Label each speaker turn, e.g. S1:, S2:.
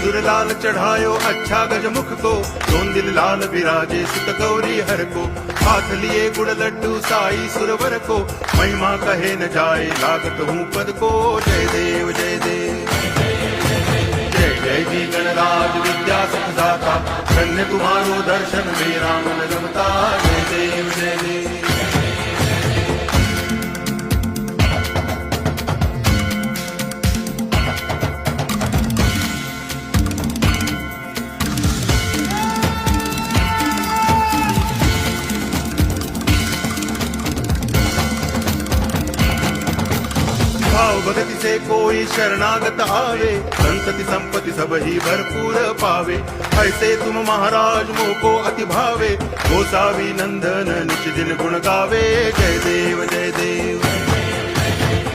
S1: सिंदूर लाल चढ़ायो अच्छा गजमुख को, दोन दिल लाल विराजे सुत गौरी हर को, हाथ लिए गुड़ लड्डू साई सुरवर को, महिमा कहे न जाए लागत हूँ पद को। जय देव जय देव जय जय जी गणराज विद्या सुखदाता, धन्य तुम्हारो दर्शन मेरा मन रमता। जय देव जय देव भाव भगति से कोई शरणागत आवे, संतति संपत्ति सब ही भरपूर पावे। ऐसे तुम महाराज मोको अति भावे, गोसावी नंदन निच दिन गुण गावे। जय देव जय देव